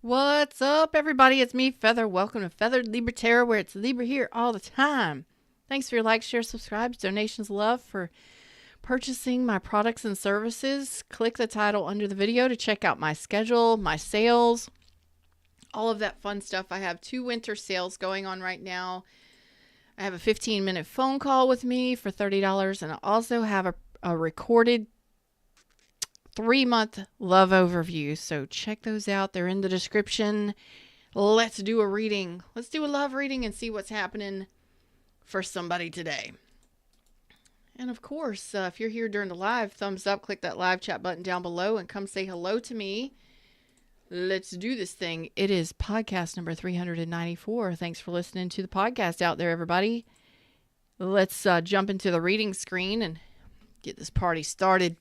What's up, everybody? It's me, Feather. Welcome to Feathered Libra Tarot, where it's Libra here all the time. Thanks for your likes, shares, subscribes, donations, love, for purchasing my products and services. Click the title under the video to check out my schedule, my sales, all of that fun stuff. I have 2 winter sales going on right now. I have a 15-minute phone call with me for $30, and I also have a recorded 3-month love overview. So check those out. They're in the description. Let's do a reading. Let's do a love reading and see what's happening for somebody today. And of course, if you're here during the live, thumbs up, click that live chat button down below and come say hello to me. Let's do this thing. It is podcast number 394. Thanks for listening to the podcast out there, everybody. Let's jump into the reading screen and get this party started.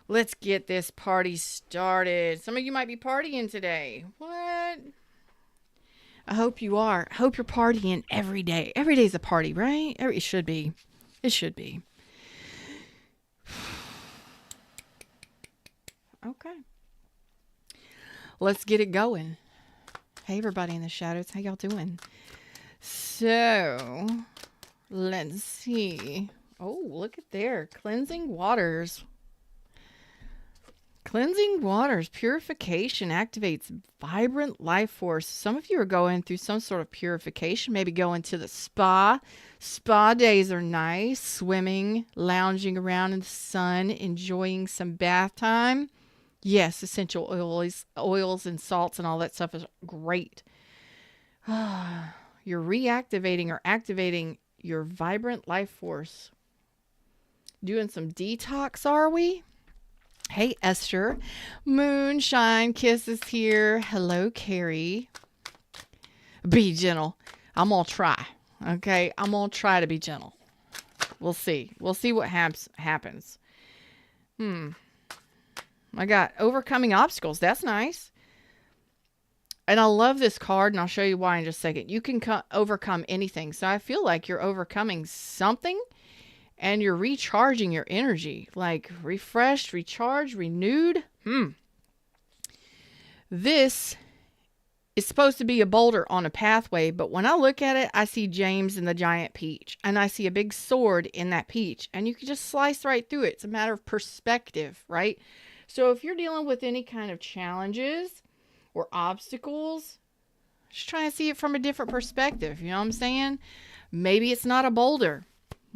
Let's get this party started. Some of you might be partying today. What? I hope you are. I hope you're partying every day. Every day's a party, right? It should be. It should be. Okay. Let's get it going. Hey, everybody in the shadows. How y'all doing? So, let's see. Oh, look at there. Cleansing waters. Cleansing waters, purification activates vibrant life force. Some of you are going through some sort of purification, maybe going to the spa. Spa days are nice. Swimming, lounging around in the sun, enjoying some bath time. Yes, essential oils and salts and all that stuff is great. You're reactivating or activating your vibrant life force. Doing some detox, are we? Hey, Esther. Moonshine Kisses here. Hello, Carrie. Be gentle. I'm going to try. Okay? I'm going to try to be gentle. We'll see. We'll see what happens. I got overcoming obstacles. That's nice. And I love this card, and I'll show you why in just a second. You can overcome anything. So I feel like you're overcoming something. And you're recharging your energy, like refreshed, recharged, renewed. This is supposed to be a boulder on a pathway, but when I look at it, I see James and the giant peach, and I see a big sword in that peach, and you can just slice right through it. It's a matter of perspective, right? So if you're dealing with any kind of challenges or obstacles, just try and see it from a different perspective. You know what I'm saying? Maybe it's not a boulder.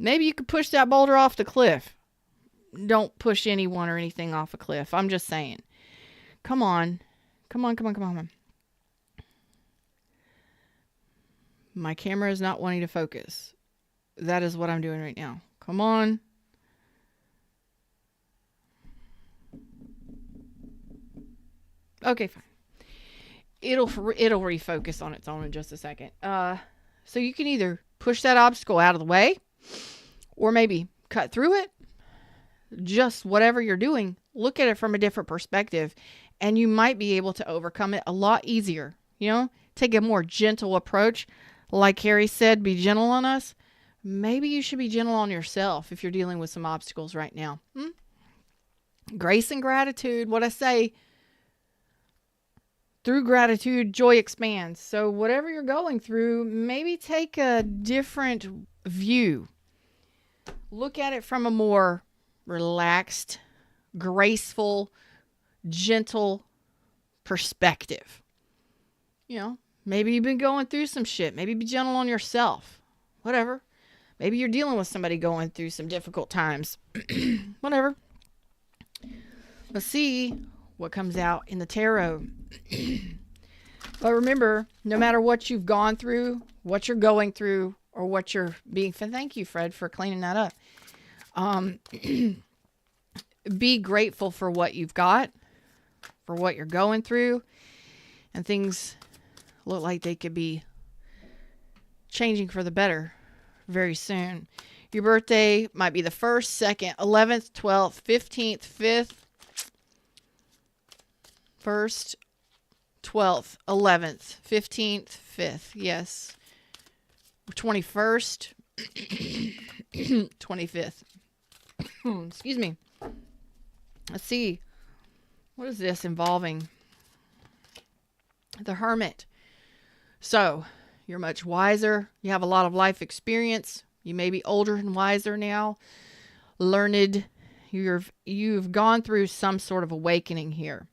Maybe you could push that boulder off the cliff. Don't push anyone or anything off a cliff. I'm just saying. Come on. Come on. My camera is not wanting to focus. That is what I'm doing right now. Come on. Okay, fine. It'll refocus on its own in just a second. So you can either push that obstacle out of the way, or maybe cut through it. Just whatever you're doing, look at it from a different perspective, and you might be able to overcome it a lot easier. You know, take a more gentle approach. Like Carrie said, be gentle on us. Maybe you should be gentle on yourself if you're dealing with some obstacles right now. Grace and gratitude, what I say, through gratitude, joy expands. So whatever you're going through, maybe take a different view. Look at it from a more relaxed, graceful, gentle perspective. You know, maybe you've been going through some shit. Maybe be gentle on yourself. Whatever. Maybe you're dealing with somebody going through some difficult times. Whatever. Let's see what comes out in the tarot. But remember, no matter what you've gone through, what you're going through, or what you're being... Thank you, Fred, for cleaning that up. Be grateful for what you've got, for what you're going through, and things look like they could be changing for the better very soon. Your birthday might be the 1st, 2nd, 11th, 12th, 15th, 5th, 1st, 12th, 11th, 15th, 5th. Yes. 21st, 25th. Excuse me. Let's see. What is this involving? The Hermit. So you're much wiser. You have a lot of life experience. You may be older and wiser now, learned. You've gone through some sort of awakening here.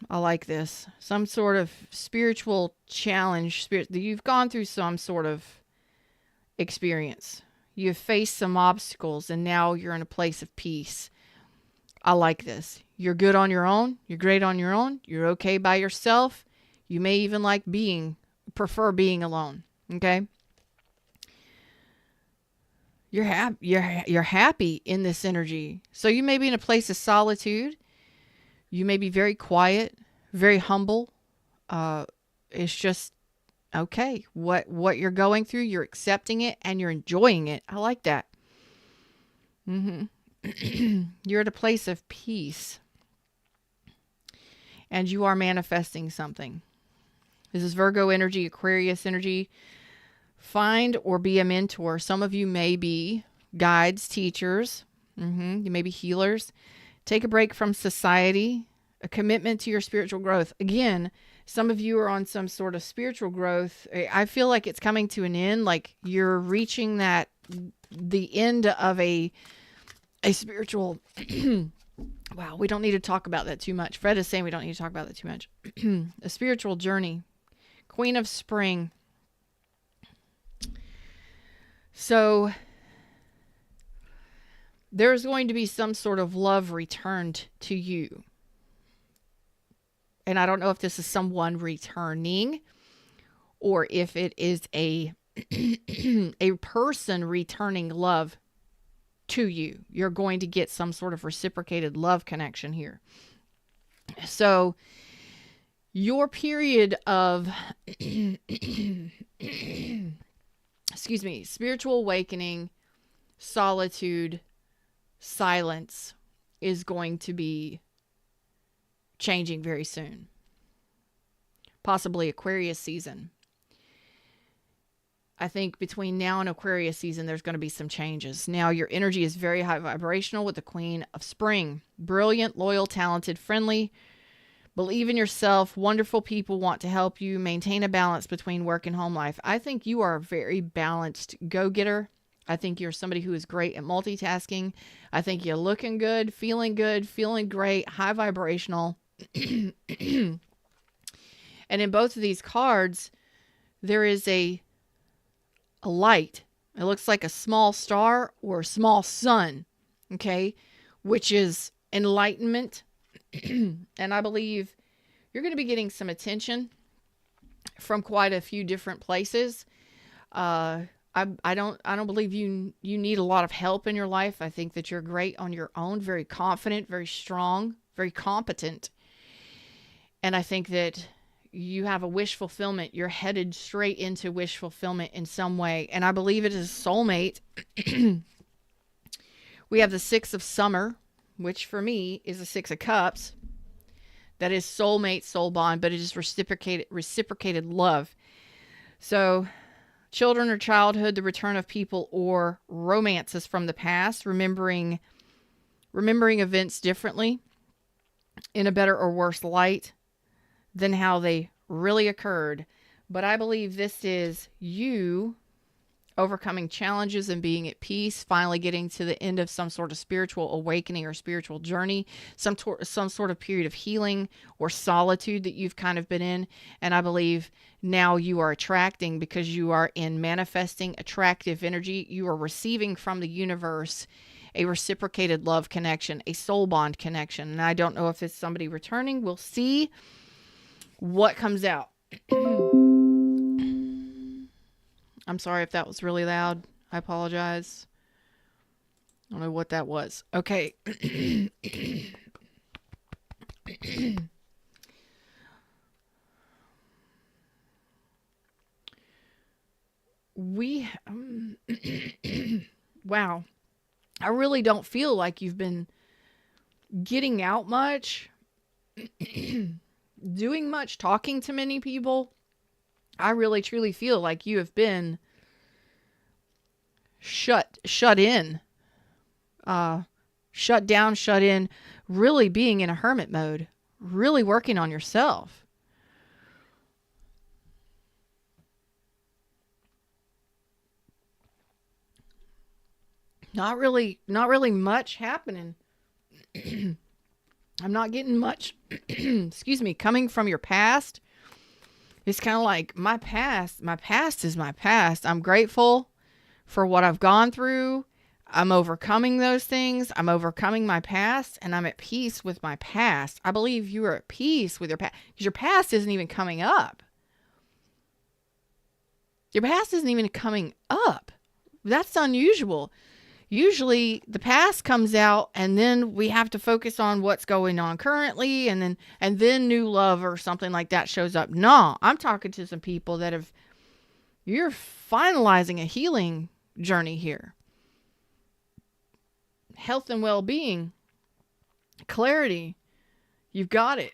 I like this. Some sort of spiritual challenge. You've gone through some sort of experience. You've faced some obstacles, and now you're in a place of peace. I like this. You're good on your own. You're great on your own. You're okay by yourself. You may even prefer being alone. Okay? You're happy in this energy. So you may be in a place of solitude. You may be very quiet, very humble. It's just okay. What you're going through, you're accepting it and you're enjoying it. I like that. You're at a place of peace. And you are manifesting something. This is Virgo energy, Aquarius energy. Find or be a mentor. Some of you may be guides, teachers. You may be healers. Take a break from society. A commitment to your spiritual growth. Again, some of you are on some sort of spiritual growth. I feel like it's coming to an end. Like you're reaching the end of a spiritual... Wow, we don't need to talk about that too much. Fred is saying we don't need to talk about that too much. A spiritual journey. Queen of Spring. So there's going to be some sort of love returned to you. And I don't know if this is someone returning or if it is a person returning love to you. You're going to get some sort of reciprocated love connection here. So your period of spiritual awakening, solitude, silence is going to be changing very soon. Possibly Aquarius season. I think between now and Aquarius season, there's going to be some changes. Now, your energy is very high vibrational with the Queen of Spring. Brilliant, loyal, talented, friendly. Believe in yourself. Wonderful people want to help you maintain a balance between work and home life. I think you are a very balanced go-getter. I think you're somebody who is great at multitasking. I think you're looking good, feeling great, high vibrational. And in both of these cards, there is a light. It looks like a small star or a small sun, okay, which is enlightenment. And I believe you're going to be getting some attention from quite a few different places. I don't believe you need a lot of help in your life. I think that you're great on your own, very confident, very strong, very competent. And I think that you have a wish fulfillment. You're headed straight into wish fulfillment in some way. And I believe it is a soulmate. We have the Six of Summer, which for me is the Six of Cups. That is soulmate, soul bond, but it is reciprocated love. So children or childhood, the return of people or romances from the past, remembering events differently in a better or worse light than how they really occurred. But I believe this is you overcoming challenges and being at peace, finally getting to the end of some sort of spiritual awakening or spiritual journey, some sort of period of healing or solitude that you've kind of been in. And I believe now you are attracting, because you are in manifesting attractive energy. You are receiving from the universe a reciprocated love connection, a soul bond connection. And I don't know if it's somebody returning. We'll see what comes out. I'm sorry if that was really loud. I apologize. I don't know what that was. Okay. Wow. I really don't feel like you've been getting out much, doing much, talking to many people. I really truly feel like you have been shut in, shut down, shut in, really being in a hermit mode, really working on yourself. Not really much happening. I'm not getting much, excuse me, coming from your past. It's kind of like my past is my past. I'm grateful for what I've gone through. I'm overcoming those things. I'm overcoming my past, and I'm at peace with my past. I believe you are at peace with your past, because your past isn't even coming up. Your past isn't even coming up. That's unusual. Usually the past comes out, and then we have to focus on what's going on currently, and then new love or something like that shows up. No, I'm talking to some people that you're finalizing a healing journey here. Health and well-being, clarity, you've got it.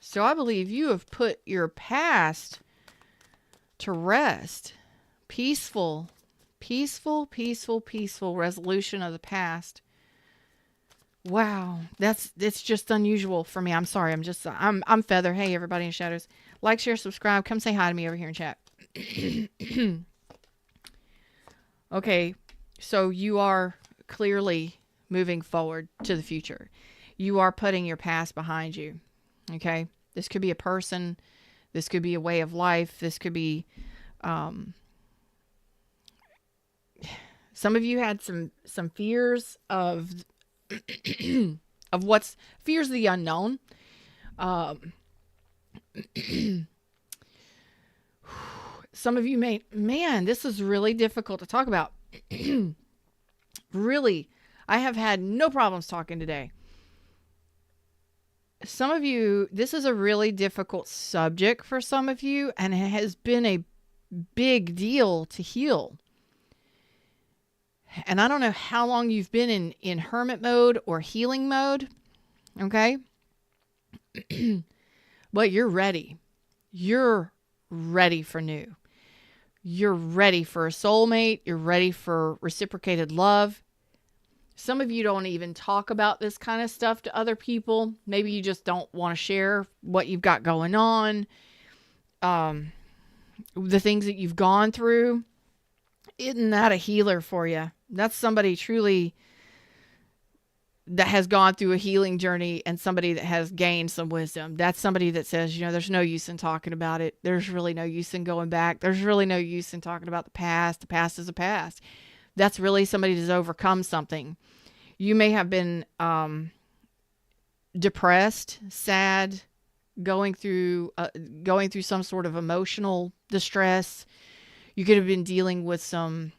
So I believe you have put your past to rest. Peaceful resolution of the past. Wow, it's just unusual for me. I'm sorry. I'm Feather. Hey, everybody in shadows. Like, share, subscribe. Come say hi to me over here in chat. Okay, so you are clearly moving forward to the future. You are putting your past behind you. Okay, this could be a person. This could be a way of life. This could be, some of you had some fears of fears of the unknown. Some of you this is really difficult to talk about. Really, I have had no problems talking today. Some of you, this is a really difficult subject for some of you, and it has been a big deal to heal. And I don't know how long you've been in hermit mode or healing mode. Okay. But you're ready. You're ready for new. You're ready for a soulmate. You're ready for reciprocated love. Some of you don't even talk about this kind of stuff to other people. Maybe you just don't want to share what you've got going on. The things that you've gone through. Isn't that a healer for you? That's somebody truly that has gone through a healing journey, and somebody that has gained some wisdom. That's somebody that says, there's no use in talking about it. There's really no use in going back. There's really no use in talking about the past. The past is a past. That's really somebody that's overcome something. You may have been depressed, sad, going through some sort of emotional distress. You could have been dealing with some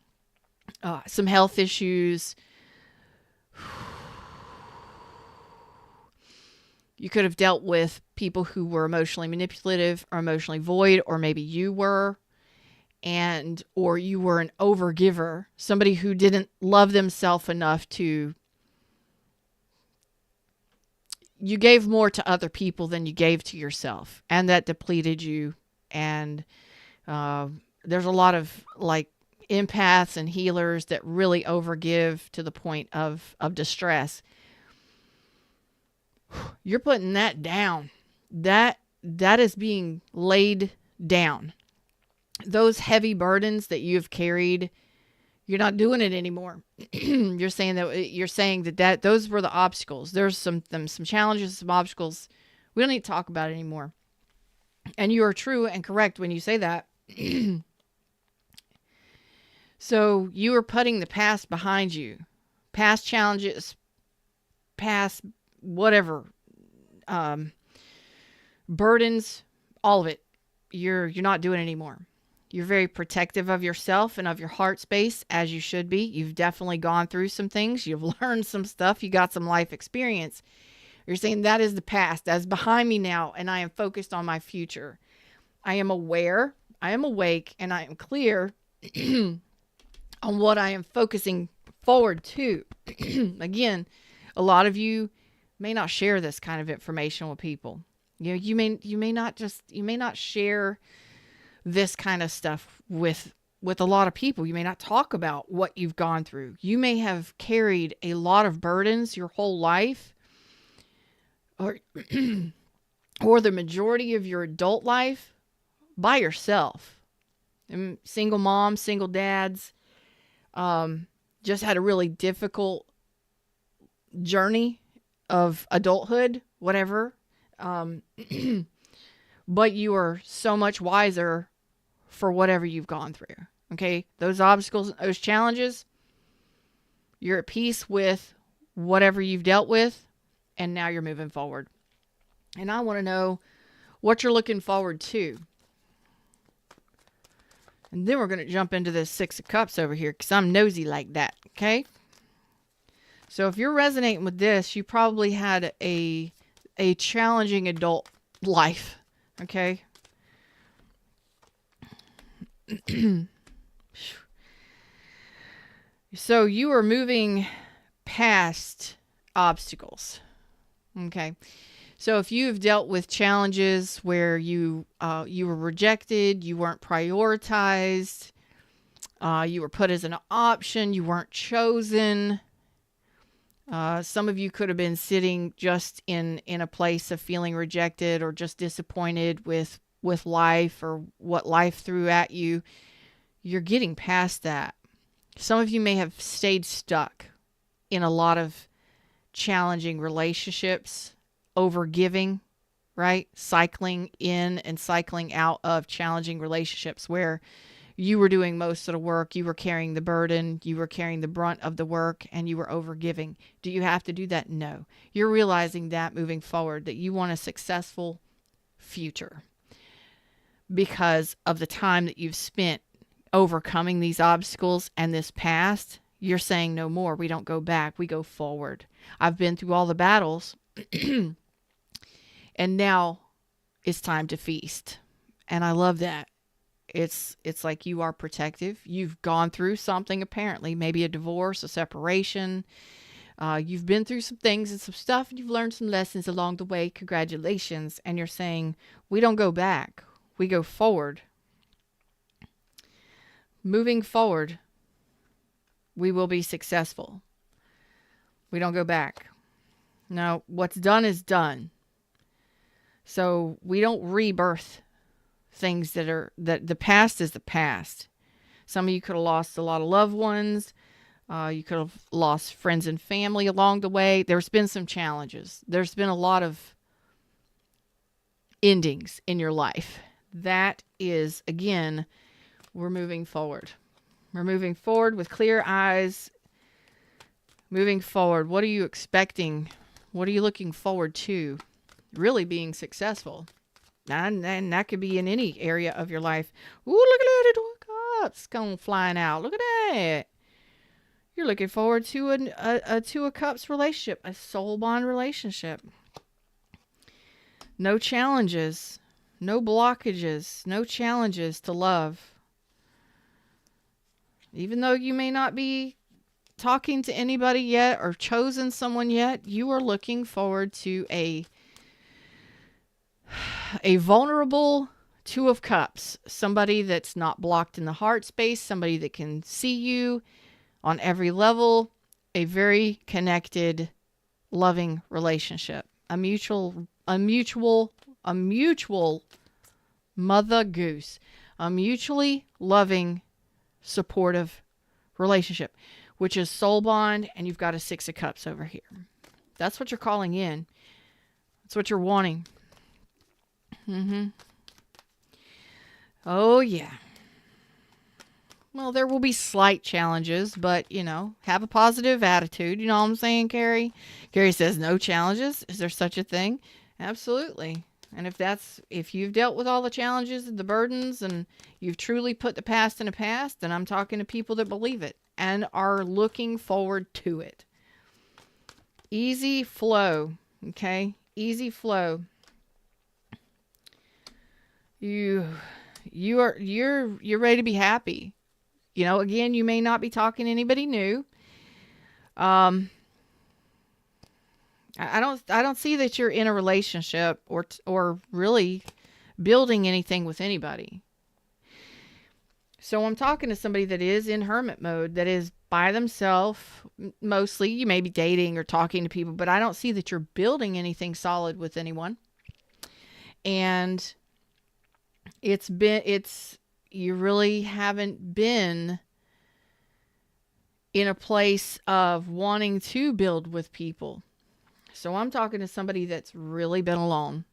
health issues. You could have dealt with people who were emotionally manipulative or emotionally void, or maybe you were, or you were an overgiver, somebody who didn't love themselves enough to. You gave more to other people than you gave to yourself, and that depleted you. And there's a lot of empaths and healers that really overgive to the point of distress. You're putting that down. That is being laid down. Those heavy burdens that you've carried, you're not doing it anymore. You're saying that those were the obstacles. There's some challenges, some obstacles. We don't need to talk about it anymore. And you are true and correct when you say that. So you are putting the past behind you. Past challenges, past whatever, burdens, all of it. You're not doing it anymore. You're very protective of yourself and of your heart space, as you should be. You've definitely gone through some things. You've learned some stuff. You got some life experience. You're saying that is the past. That's behind me now, and I am focused on my future. I am aware, I am awake, and I am clear on what I am focusing forward to. Again, a lot of you may not share this kind of information with people. You may not share this kind of stuff with a lot of people. You may not talk about what you've gone through. You may have carried a lot of burdens your whole life. or or the majority of your adult life by yourself. And single moms, single dads, just had a really difficult journey of adulthood, whatever. But you are so much wiser for whatever you've gone through. Okay? Those obstacles, those challenges, you're at peace with whatever you've dealt with, and now you're moving forward. And I want to know what you're looking forward to. And then we're going to jump into this Six of Cups over here because I'm nosy like that. Okay? So if you're resonating with this, you probably had a challenging adult life. Okay? So you are moving past obstacles. Okay? So if you've dealt with challenges where you were rejected, you weren't prioritized, you were put as an option, you weren't chosen. Some of you could have been sitting just in a place of feeling rejected or just disappointed with life or what life threw at you. You're getting past that. Some of you may have stayed stuck in a lot of challenging relationships, overgiving, right? Cycling in and cycling out of challenging relationships where you were doing most of the work, you were carrying the burden, you were carrying the brunt of the work, and you were overgiving. Do you have to do that? No. You're realizing that moving forward, that you want a successful future because of the time that you've spent overcoming these obstacles and this past. You're saying no more. We don't go back. We go forward. I've been through all the battles, and now it's time to feast. And I love that. It's like you are protective. You've gone through something, apparently, maybe a divorce, a separation. You've been through some things and some stuff, and you've learned some lessons along the way. Congratulations. And you're saying, we don't go back. We go forward. Moving forward, we will be successful. We don't go back. Now, what's done is done. So we don't rebirth things that the past is the past. Some of you could have lost a lot of loved ones. You could have lost friends and family along the way. There's been some challenges. There's been a lot of endings in your life. That is, again, we're moving forward. We're moving forward with clear eyes. Moving forward. What are you expecting? What are you looking forward to? Really being successful. And that could be in any area of your life. Ooh, look at that. Two of Cups going flying out. Look at that. You're looking forward to a Two of Cups relationship, a soul bond relationship. No challenges, no blockages, no challenges to love. Even though you may not be talking to anybody yet or chosen someone yet, you are looking forward to a vulnerable Two of Cups. Somebody that's not blocked in the heart space. Somebody that can see you on every level. A very connected, loving relationship. A mutual mother goose. A mutually loving, supportive relationship, which is soul bond, and you've got a Six of Cups over here. That's what you're calling in. That's what you're wanting. Oh, yeah. Well, there will be slight challenges, but, have a positive attitude. You know what I'm saying, Carrie? Carrie says, no challenges. Is there such a thing? Absolutely. And if you've dealt with all the challenges and the burdens and you've truly put the past in the past, then I'm talking to people that believe it and are looking forward to it. Easy flow. Okay? Easy flow. You're ready to be happy. Again, you may not be talking to anybody new. I don't see that you're in a relationship or really building anything with anybody. So I'm talking to somebody that is in hermit mode, that is by themselves. Mostly you may be dating or talking to people, but I don't see that you're building anything solid with anyone. And you really haven't been in a place of wanting to build with people. So I'm talking to somebody that's really been alone,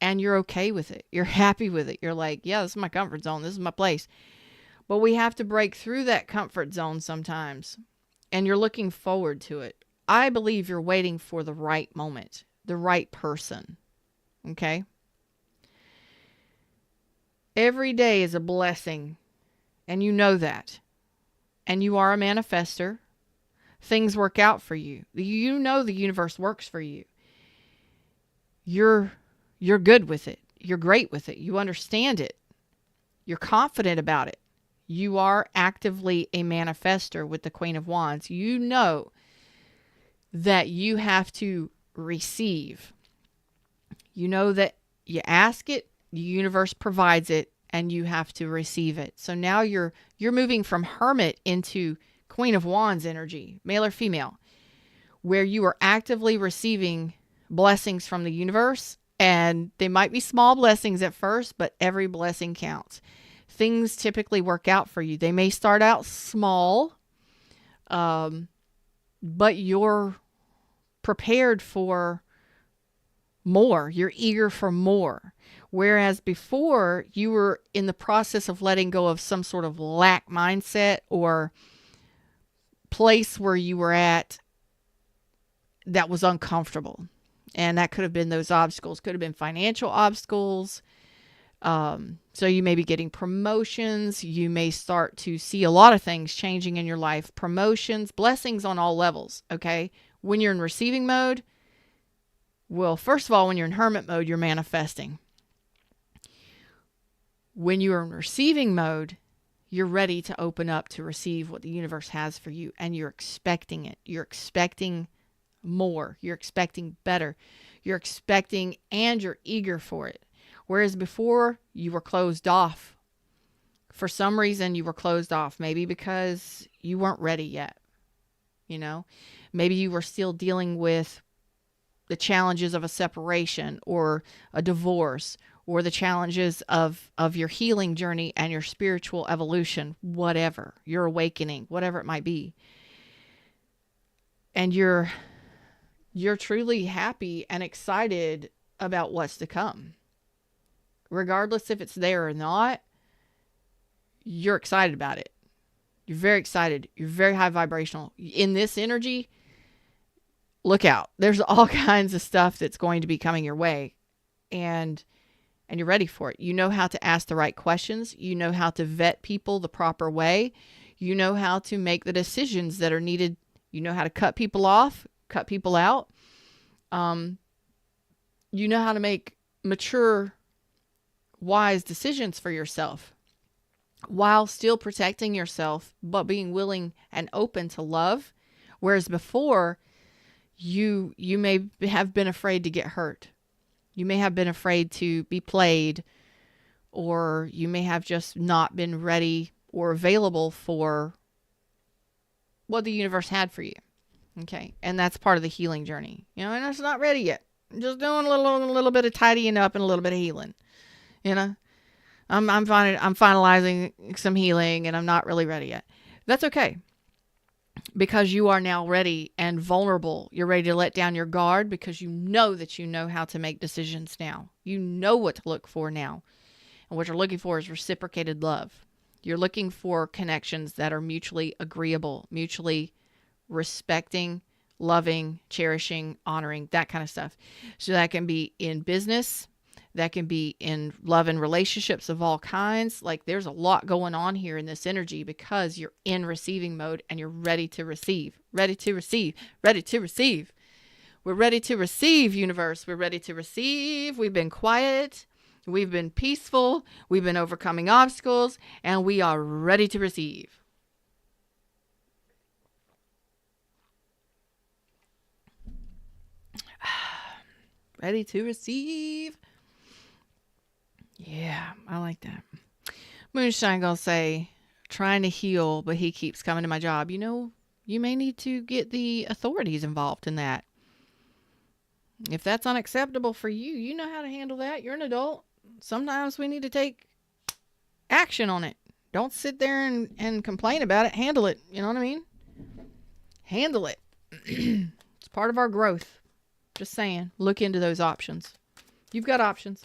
and you're okay with it. You're happy with it. You're like, yeah, this is my comfort zone. This is my place. But we have to break through that comfort zone sometimes, and you're looking forward to it. I believe you're waiting for the right moment, the right person. Okay? Every day is a blessing, and you know that. And you are a manifester. Things work out for you. You know the universe works for you. You're good with it. You're great with it. You understand it. You're confident about it. You are actively a manifester with the Queen of Wands. You know that you have to receive. You know that you ask it, the universe provides it, and you have to receive it. So now you're moving from Hermit into Queen of Wands energy, male or female, where you are actively receiving blessings from the universe. And they might be small blessings at first, but every blessing counts. Things typically work out for you. They may start out small, but you're prepared for more. You're eager for more. Whereas before, you were in the process of letting go of some sort of lack mindset or place where you were at that was uncomfortable. And that could have been those obstacles. Could have been financial obstacles. So you may be getting promotions. You may start to see a lot of things changing in your life. Promotions, blessings on all levels. Okay. When you're in receiving mode, well, first of all, when you're in hermit mode, you're manifesting. When you're in receiving mode, you're ready to open up to receive what the universe has for you. And you're expecting it. You're expecting more. You're expecting better. You're expecting and you're eager for it. Whereas before, you were closed off. For some reason, you were closed off. Maybe because you weren't ready yet. You know, maybe you were still dealing with the challenges of a separation or a divorce or the challenges of your healing journey and your spiritual evolution, whatever, your awakening, whatever it might be. And you're truly happy and excited about what's to come. Regardless if it's there or not, you're excited about it. You're very excited. You're very high vibrational. In this energy, look out. There's all kinds of stuff that's going to be coming your way. And you're ready for it. You know how to ask the right questions. You know how to vet people the proper way. You know how to make the decisions that are needed. You know how to cut people off, cut people out. You know how to make mature, wise decisions for yourself while still protecting yourself, but being willing and open to love. Whereas before, you may have been afraid to get hurt. You may have been afraid to be played, or you may have just not been ready or available for what the universe had for you. Okay. And that's part of the healing journey. You know, and it's not ready yet. I'm just doing a little bit of tidying up and a little bit of healing. You know, I'm finalizing some healing and I'm not really ready yet. That's okay. Because you are now ready and vulnerable. You're ready to let down your guard because you know that you know how to make decisions now. You know what to look for now. And what you're looking for is reciprocated love. You're looking for connections that are mutually agreeable, mutually respecting, loving, cherishing, honoring, that kind of stuff. So that can be in business. That can be in love and relationships of all kinds. Like there's a lot going on here in this energy because you're in receiving mode and you're ready to receive, ready to receive, ready to receive. We're ready to receive, universe. We're ready to receive. We've been quiet. We've been peaceful. We've been overcoming obstacles and we are ready to receive. Ready to receive. Yeah, I like that. Moonshine gonna say, trying to heal, but he keeps coming to my job. You may need to get the authorities involved in that. If that's unacceptable for you, you know how to handle that. You're an adult. Sometimes we need to take action on it. Don't sit there and complain about it. Handle it. You know what I mean? Handle it. It's part of our growth. Just saying. Look into those options. You've got options.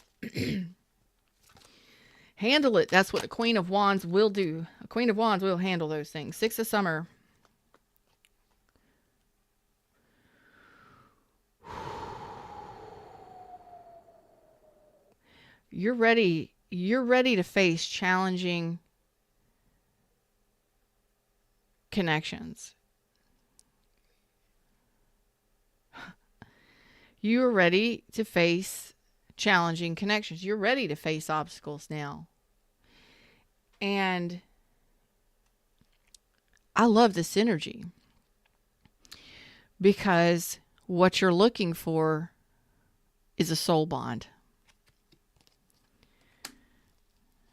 Handle it. That's what the Queen of Wands will do. A Queen of Wands will handle those things. Six of Summer. You're ready to face challenging connections. You're ready to face challenging connections. You're ready to face obstacles now. And I love this energy because what you're looking for is a soul bond.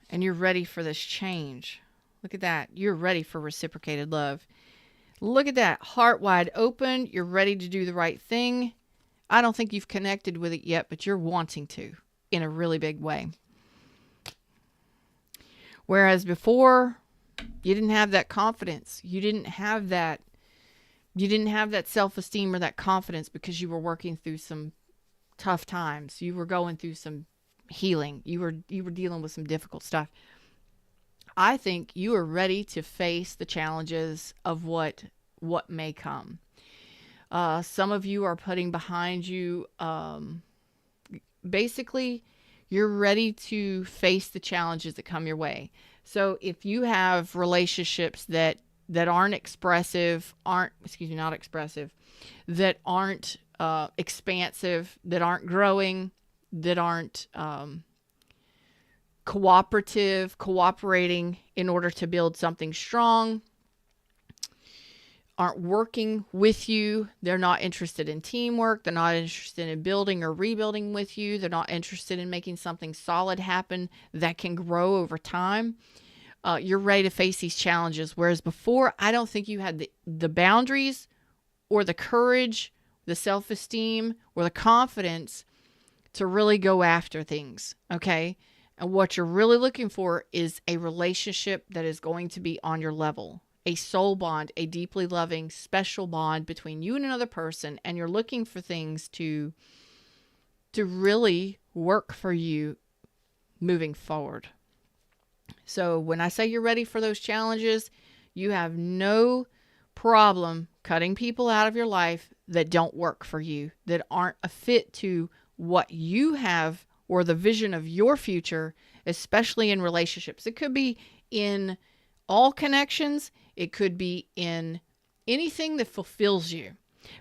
And you're ready for this change. Look at that. You're ready for reciprocated love. Look at that. Heart wide open. You're ready to do the right thing. I don't think you've connected with it yet, but you're wanting to in a really big way. Whereas before, you didn't have that confidence. You didn't have that self-esteem or that confidence because you were working through some tough times. You were going through some healing. You were dealing with some difficult stuff. I think you are ready to face the challenges of what may come. Some of you are putting behind you, basically, you're ready to face the challenges that come your way. So if you have relationships that aren't expressive, that aren't expansive, that aren't growing, that aren't cooperating in order to build something strong, aren't working with you, they're not interested in teamwork, they're not interested in building or rebuilding with you, they're not interested in making something solid happen that can grow over time, you're ready to face these challenges. Whereas before, I don't think you had the boundaries or the courage, the self-esteem, or the confidence to really go after things, okay? And what you're really looking for is a relationship that is going to be on your level. A soul bond, a deeply loving, special bond between you and another person, and you're looking for things to really work for you moving forward. So when I say you're ready for those challenges, you have no problem cutting people out of your life that don't work for you, that aren't a fit to what you have or the vision of your future, especially in relationships. It could be in all connections. It could be in anything that fulfills you,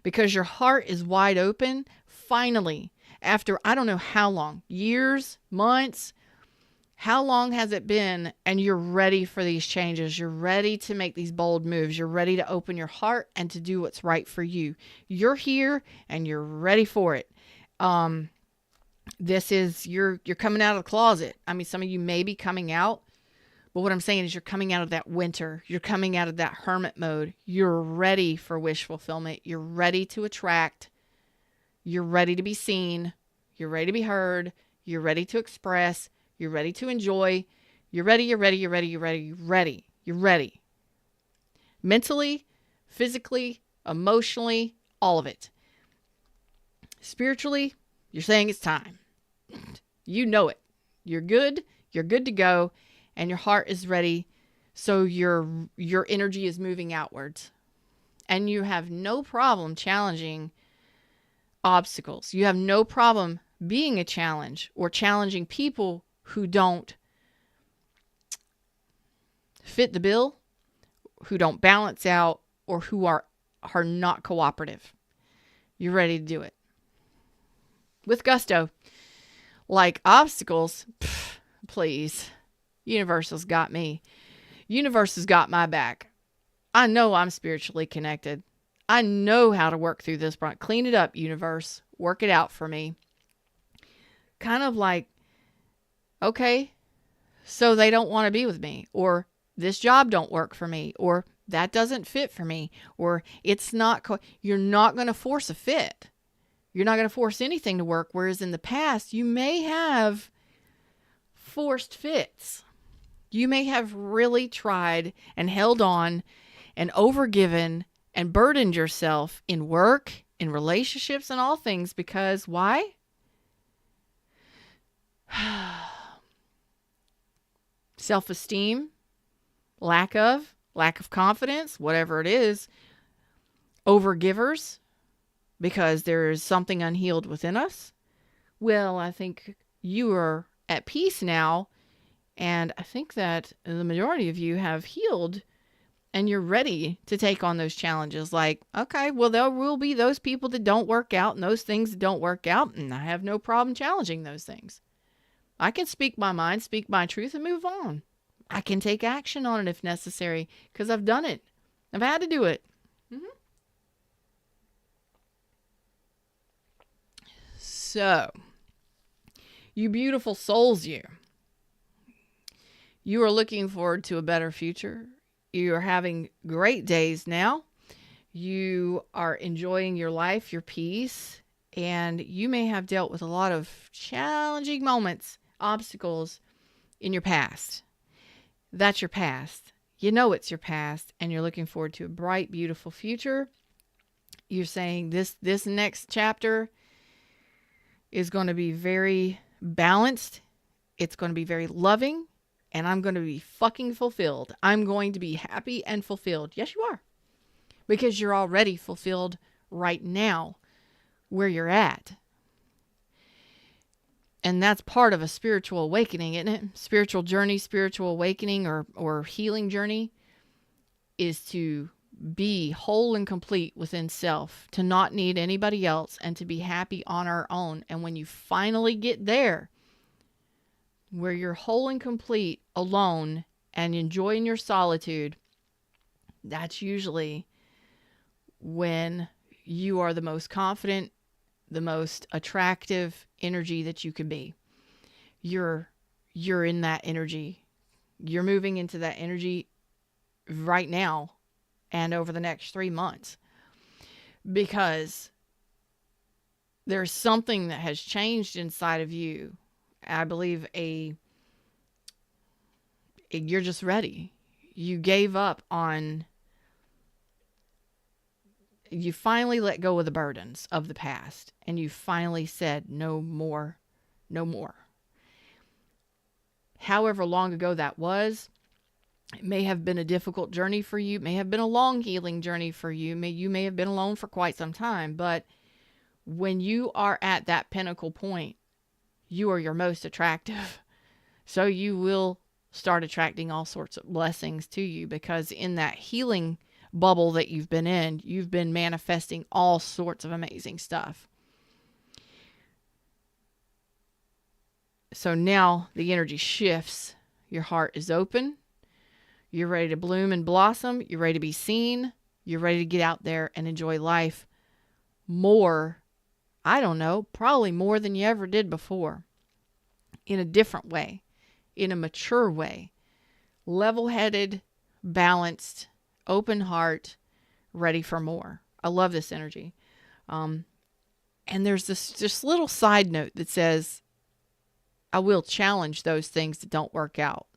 because your heart is wide open. Finally, after I don't know how long, years, months, how long has it been? And you're ready for these changes. You're ready to make these bold moves. You're ready to open your heart and to do what's right for you. You're here and you're ready for it. This is, you're coming out of the closet. I mean, some of you may be coming out, but what I'm saying is you're coming out of that winter. You're coming out of that hermit mode. You're ready for wish fulfillment. You're ready to attract. You're ready to be seen. You're ready to be heard. You're ready to express. You're ready to enjoy. You're ready, you're ready, you're ready, you're ready, you're ready. You're ready. Mentally, physically, emotionally, all of it. Spiritually, you're saying it's time. You know it. You're good. You're good to go. And your heart is ready. So your energy is moving outwards. And you have no problem challenging obstacles. You have no problem being a challenge or challenging people who don't fit the bill, who don't balance out, or who are not cooperative. You're ready to do it. With gusto. Like obstacles, please. Universe has got me. Universe has got my back. I know I'm spiritually connected. I know how to work through this. Clean it up, universe. Work it out for me. Kind of like, okay, so they don't want to be with me. Or this job don't work for me, or that doesn't fit for me, or it's not, you're not going to force a fit. You're not going to force anything to work. Whereas in the past, you may have forced fits. You may have really tried and held on and overgiven and burdened yourself in work, in relationships, and all things, because why? Self-esteem, lack of confidence, whatever it is, overgivers, because there is something unhealed within us. Well, I think you are at peace now, and I think that the majority of you have healed, and you're ready to take on those challenges. Like, okay, well, there will be those people that don't work out and those things that don't work out, and I have no problem challenging those things. I can speak my mind, speak my truth, and move on. I can take action on it if necessary, because I've done it. I've had to do it. So, you beautiful souls, you are looking forward to a better future. You are having great days now. You are enjoying your life, your peace, and you may have dealt with a lot of challenging moments, obstacles in your past. That's your past. You know it's your past, and you're looking forward to a bright, beautiful future. You're saying this next chapter is going to be very balanced. It's going to be very loving, and I'm going to be fucking fulfilled. I'm going to be happy and fulfilled. Yes, you are. Because you're already fulfilled right now where you're at. And that's part of a spiritual awakening, isn't it? Spiritual journey, spiritual awakening, or healing journey is to be whole and complete within self, to not need anybody else, and to be happy on our own. And when you finally get there, where you're whole and complete alone and enjoying your solitude, that's usually when you are the most confident, the most attractive energy that you can be. You're in that energy. You're moving into that energy right now and over the next 3 months, because there's something that has changed inside of you. I believe you're just ready. You gave up on, you finally let go of the burdens of the past, and you finally said, no more, no more. However long ago that was, it may have been a difficult journey for you. It may have been a long healing journey for you. You may have been alone for quite some time, but when you are at that pinnacle point, you are your most attractive. So you will start attracting all sorts of blessings to you, because in that healing bubble that you've been manifesting all sorts of amazing stuff. So now the energy shifts. Your heart is open. You're ready to bloom and blossom. You're ready to be seen. You're ready to get out there and enjoy life more. I don't know, probably more than you ever did before. In a different way. In a mature way. Level-headed, balanced, open heart, ready for more. I love this energy. And there's this just little side note that says, I will challenge those things that don't work out.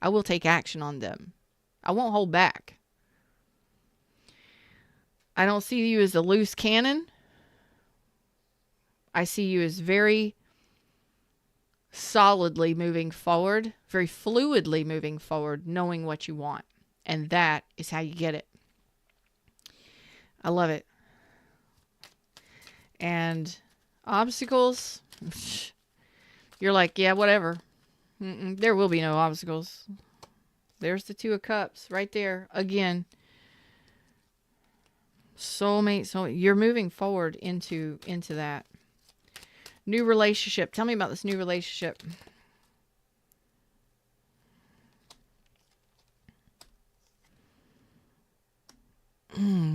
I will take action on them. I won't hold back. I don't see you as a loose cannon. I see you as very solidly moving forward, very fluidly moving forward, knowing what you want. And that is how you get it. I love it. And obstacles, you're like, yeah, whatever. There will be no obstacles. There's the Two of Cups right there. Again, soulmate. You're moving forward into that. New relationship. Tell me about this new relationship.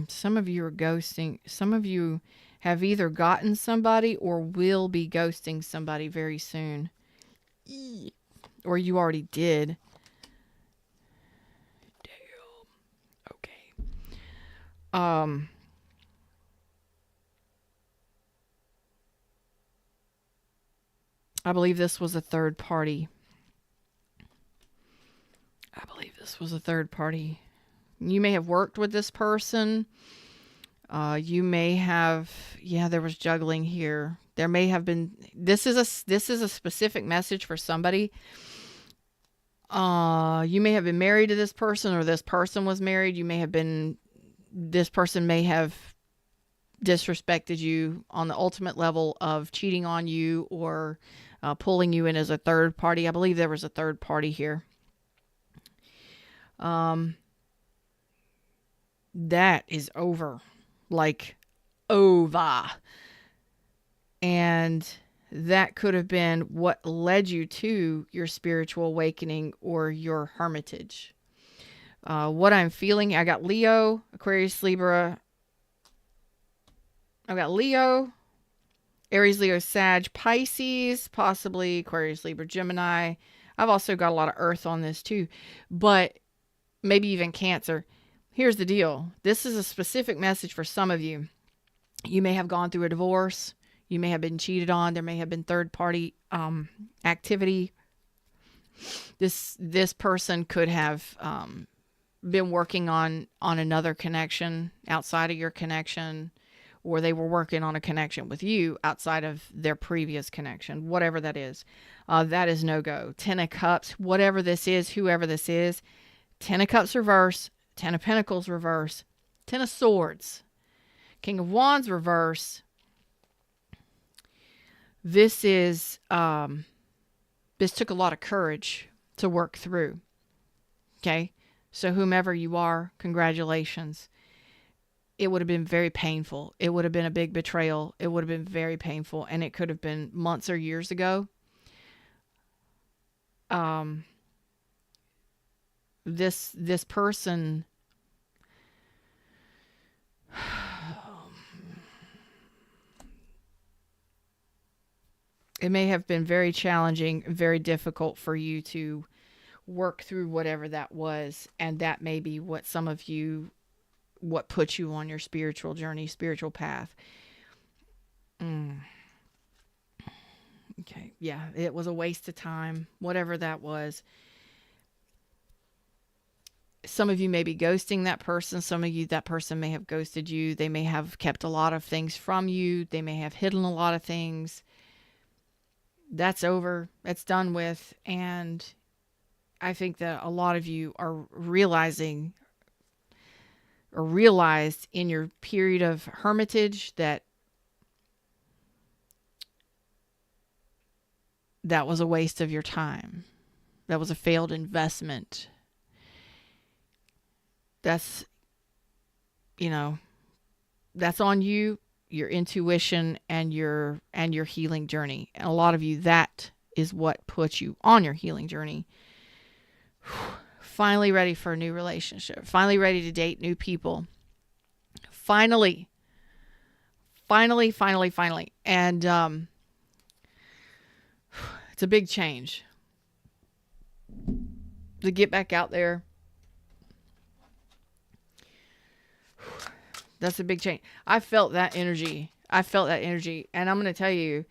Some of you are ghosting. Some of you have either gotten somebody or will be ghosting somebody very soon. Or you already did. Um, I believe this was a third party. I believe this was a third party. You may have worked with this person. You may have, yeah, there was juggling here. There may have been, this is a specific message for somebody. You may have been married to this person, or this person was married. This person may have disrespected you on the ultimate level of cheating on you, or pulling you in as a third party. I believe there was a third party here. That is over. Like, over. And that could have been what led you to your spiritual awakening or your hermitage. What I'm feeling, I got Leo, Aquarius, Libra. I've got Leo, Aries, Leo, Sag, Pisces, possibly Aquarius, Libra, Gemini. I've also got a lot of Earth on this too, but maybe even Cancer. Here's the deal. This is a specific message for some of you. You may have gone through a divorce. You may have been cheated on. There may have been third party activity. This person could have been working on another connection outside of your connection, or they were working on a connection with you outside of their previous connection, whatever that is. That is no go. 10 of Cups, whatever this is, whoever this is. 10 of Cups reverse, 10 of Pentacles reverse, 10 of Swords, King of Wands reverse. This is, this took a lot of courage to work through. Okay. So whomever you are, congratulations. It would have been very painful. It would have been a big betrayal. It would have been very painful. And it could have been months or years ago. This person, it may have been very challenging, very difficult for you to work through whatever that was. And that may be what some of you, what put you on your spiritual journey, spiritual path. Okay. Yeah. It was a waste of time, whatever that was. Some of you may be ghosting that person. Some of you, that person may have ghosted you. They may have kept a lot of things from you. They may have hidden a lot of things. That's over. That's done with. And I think that a lot of you are realizing, or realized in your period of hermitage, that that was a waste of your time. That was a failed investment. That's, that's on you, your intuition and your healing journey. And a lot of you, that is what puts you on your healing journey. Finally ready for a new relationship. Finally ready to date new people. Finally. And it's a big change to get back out there. That's a big change. I felt that energy. And I'm going to tell you,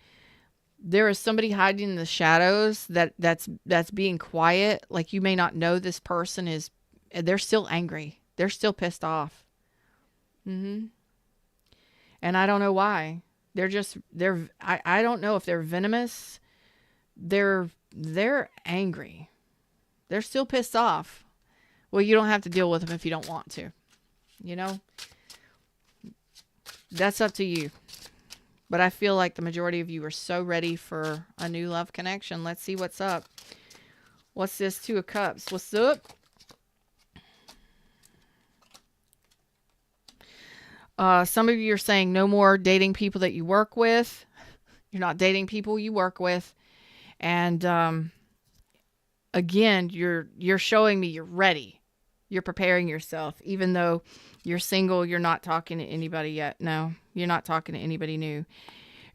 there is somebody hiding in the shadows that's being quiet. Like, you may not know this person is, they're still angry. They're still pissed off. And I don't know why. I don't know if they're venomous. They're angry. They're still pissed off. Well, you don't have to deal with them if you don't want to. That's up to you. But I feel like the majority of you are so ready for a new love connection. Let's see what's up. What's this? 2 of Cups. What's up? Some of you are saying no more dating people that you work with. You're not dating people you work with. And again, you're showing me you're ready. You're preparing yourself. Even though you're single, you're not talking to anybody yet. No, you're not talking to anybody new.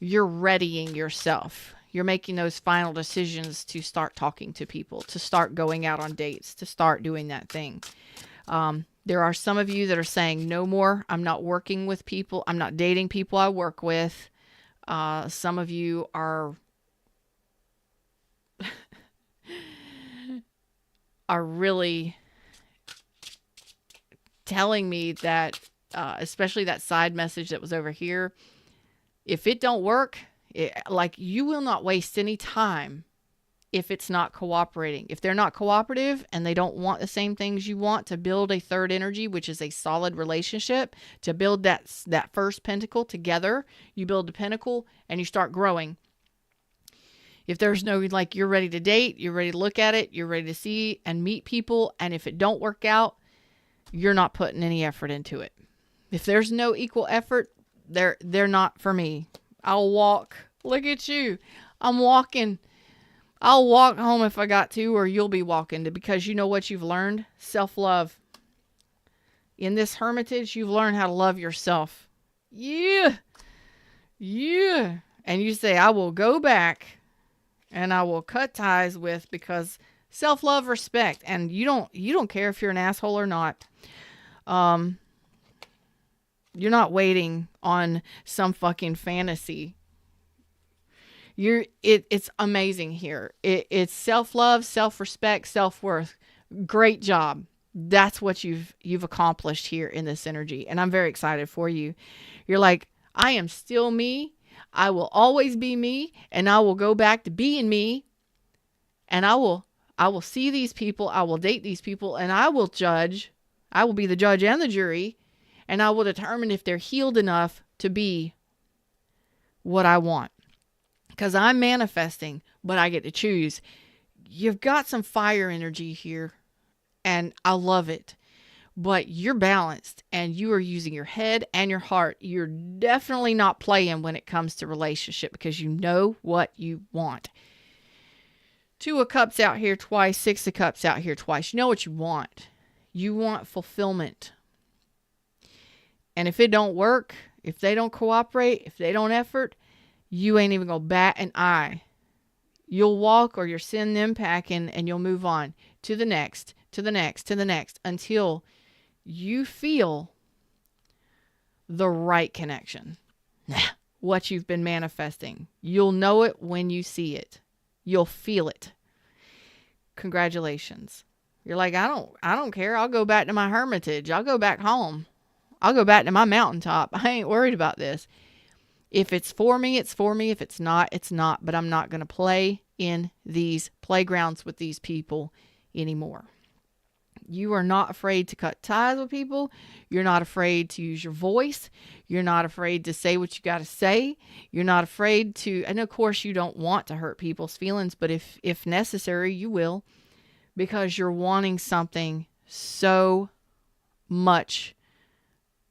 You're readying yourself. You're making those final decisions to start talking to people, to start going out on dates, to start doing that thing. There are some of you that are saying, no more. I'm not working with people. I'm not dating people I work with. Some of you are really telling me that, especially that side message that was over here, if it don't work, like, you will not waste any time if it's not cooperating. If they're not cooperative and they don't want the same things you want to build a third energy, which is a solid relationship, to build that first pentacle together, you build the pentacle and you start growing. If there's no, like, you're ready to date, you're ready to look at it, you're ready to see and meet people, and if it don't work out, you're not putting any effort into it. If there's no equal effort, they're not for me. I'll walk. Look at you. I'm walking. I'll walk home if I got to, or you'll be walking, because you know what you've learned? Self-love. In this hermitage, you've learned how to love yourself. Yeah. Yeah. And you say, I will go back and I will cut ties with, because self-love, respect. And you don't care if you're an asshole or not. You're not waiting on some fucking fantasy. It's amazing here. It's self-love, self-respect, self-worth. Great job. That's what you've accomplished here in this energy. And I'm very excited for you. You're like, I am still me. I will always be me. And I will go back to being me. And I will see these people. I will date these people. And I will judge. I will be the judge and the jury. And I will determine if they're healed enough to be what I want. Because I'm manifesting, but I get to choose. You've got some fire energy here, and I love it. But you're balanced, and you are using your head and your heart. You're definitely not playing when it comes to relationship, because you know what you want. 2 of Cups out here twice, 6 of Cups out here twice. You know what you want. You want fulfillment. And if it don't work, if they don't cooperate, if they don't effort, you ain't even gonna bat an eye. You'll walk, or you'll send them packing, and you'll move on to the next, to the next, to the next, until you feel the right connection. What you've been manifesting. You'll know it when you see it. You'll feel it. Congratulations. You're like, I don't care. I'll go back to my hermitage. I'll go back home. I'll go back to my mountaintop. I ain't worried about this. If it's for me, it's for me. If it's not, it's not. But I'm not going to play in these playgrounds with these people anymore. You are not afraid to cut ties with people. You're not afraid to use your voice. You're not afraid to say what you got to say. You're not afraid to, and of course you don't want to hurt people's feelings, but if necessary, you will, because you're wanting something so much.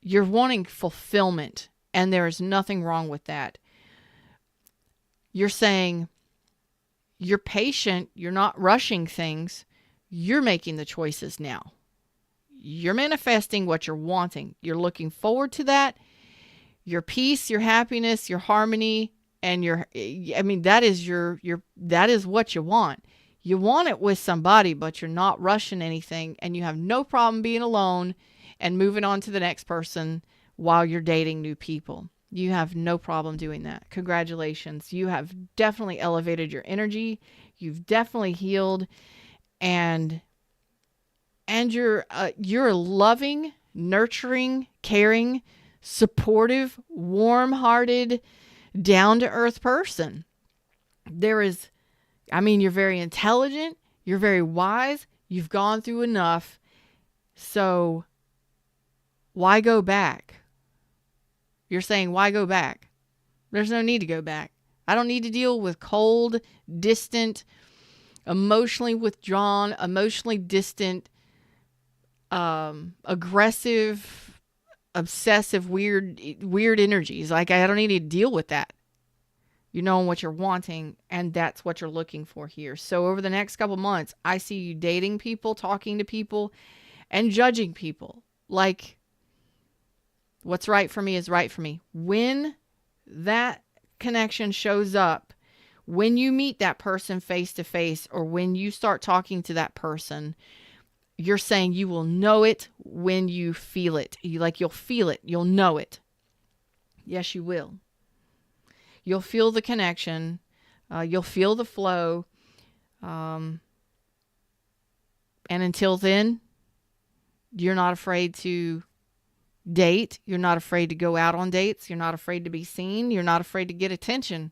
You're wanting fulfillment. And there is nothing wrong with that. You're saying you're patient. You're not rushing things. You're making the choices now. You're manifesting what you're wanting. You're looking forward to that. Your peace, your happiness, your harmony, and that is what you want. You want it with somebody, but you're not rushing anything, and you have no problem being alone and moving on to the next person while you're dating new people. You have no problem doing that. Congratulations. You have definitely elevated your energy. You've definitely healed, and you're a loving, nurturing, caring, supportive, warm-hearted, down-to-earth person. You're very intelligent. You're very wise. You've gone through enough. So why go back? You're saying, why go back? There's no need to go back. I don't need to deal with cold, distant, emotionally withdrawn, emotionally distant, aggressive, obsessive, weird energies. Like, I don't need to deal with that. You know what you're wanting, and that's what you're looking for here. So over the next couple months, I see you dating people, talking to people, and judging people. Like, what's right for me is right for me. When that connection shows up, when you meet that person face to face, or when you start talking to that person, you're saying you will know it when you feel it. You'll feel it. You'll know it. Yes, you will. You'll feel the connection. You'll feel the flow. And until then, you're not afraid to date. You're not afraid to go out on dates. You're not afraid to be seen. You're not afraid to get attention.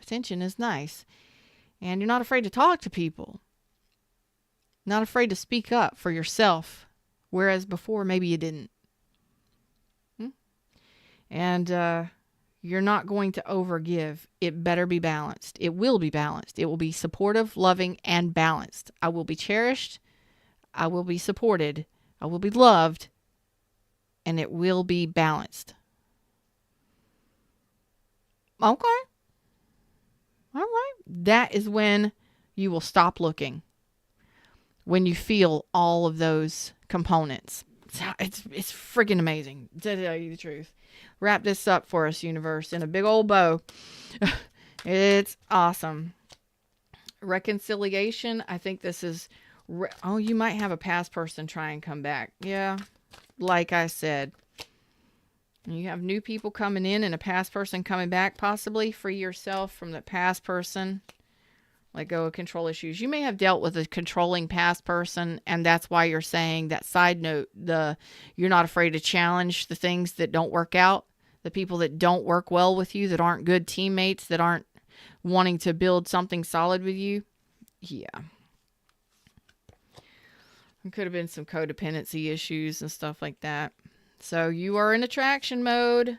Attention is nice. And you're not afraid to talk to people. Not afraid to speak up for yourself. Whereas before, maybe you didn't. And you're not going to overgive. It better be balanced. It will be balanced. It will be supportive, loving, and balanced. I will be cherished. I will be supported. I will be loved. And it will be balanced. Okay. All right. That is when you will stop looking. When you feel all of those components. It's freaking amazing, to tell you the truth. Wrap this up for us, universe, in a big old bow. It's awesome. Reconciliation. I think this is... you might have a past person try and come back. Yeah. Like I said. You have new people coming in and a past person coming back, possibly. Free yourself from the past person. Let go of control issues. You may have dealt with a controlling past person, and that's why you're saying that. Side note, you're not afraid to challenge the things that don't work out, the people that don't work well with you, that aren't good teammates, that aren't wanting to build something solid with you. Yeah. There could have been some codependency issues and stuff like that. So you are in attraction mode.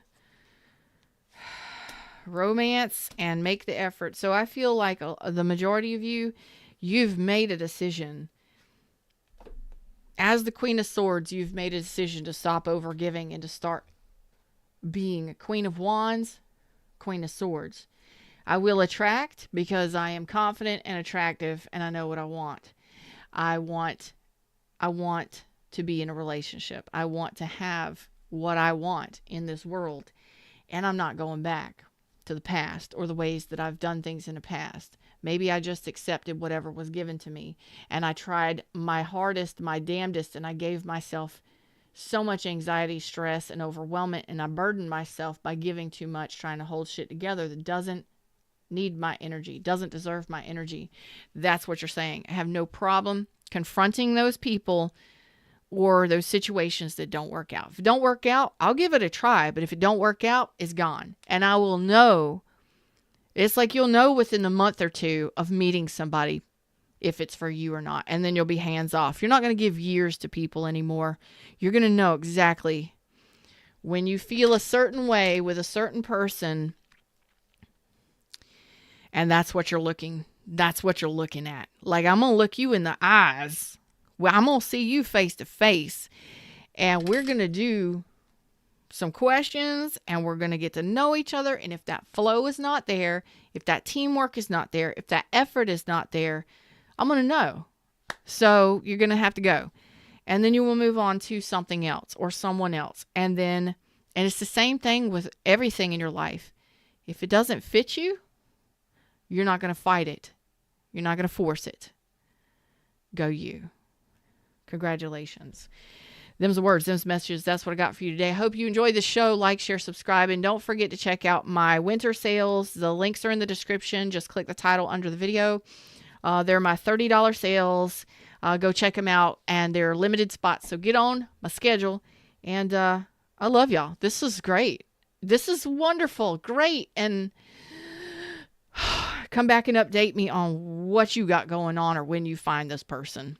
Romance and make the effort. So I feel like the majority of you've made a decision. As the Queen of Swords, you've made a decision to stop overgiving and to start being a Queen of Wands, Queen of Swords. I will attract because I am confident and attractive and I know what I want. I want to be in a relationship. I want to have what I want in this world. And I'm not going back to the past or the ways that I've done things in the past. Maybe I just accepted whatever was given to me. And I tried my hardest, my damnedest, and I gave myself so much anxiety, stress, and overwhelmment. And I burdened myself by giving too much, trying to hold shit together that doesn't need my energy, doesn't deserve my energy. That's what you're saying. I have no problem confronting those people or those situations that don't work out. If it don't work out, I'll give it a try. But if it don't work out, it's gone. And I will know. It's like you'll know within a month or two of meeting somebody if it's for you or not. And then you'll be hands off. You're not going to give years to people anymore. You're going to know exactly when you feel a certain way with a certain person. And that's what you're looking. That's what you're looking at. Like, I'm going to look you in the eyes. Well, I'm going to see you face to face, and we're going to do some questions, and we're going to get to know each other. And if that flow is not there, if that teamwork is not there, if that effort is not there, I'm going to know. So you're going to have to go. And then you will move on to something else or someone else. And it's the same thing with everything in your life. If it doesn't fit you, you're not going to fight it. You're not going to force it. Go you. Congratulations. Them's the words, them's messages. That's what I got for you today. I hope you enjoyed the show. Like, share, subscribe, and don't forget to check out my winter sales. The links are in the description. Just click the title under the video. They're my $30 sales. Go check them out, and they're limited spots. So get on my schedule, and I love y'all. This is great. This is wonderful. Great. And come back and update me on what you got going on or when you find this person.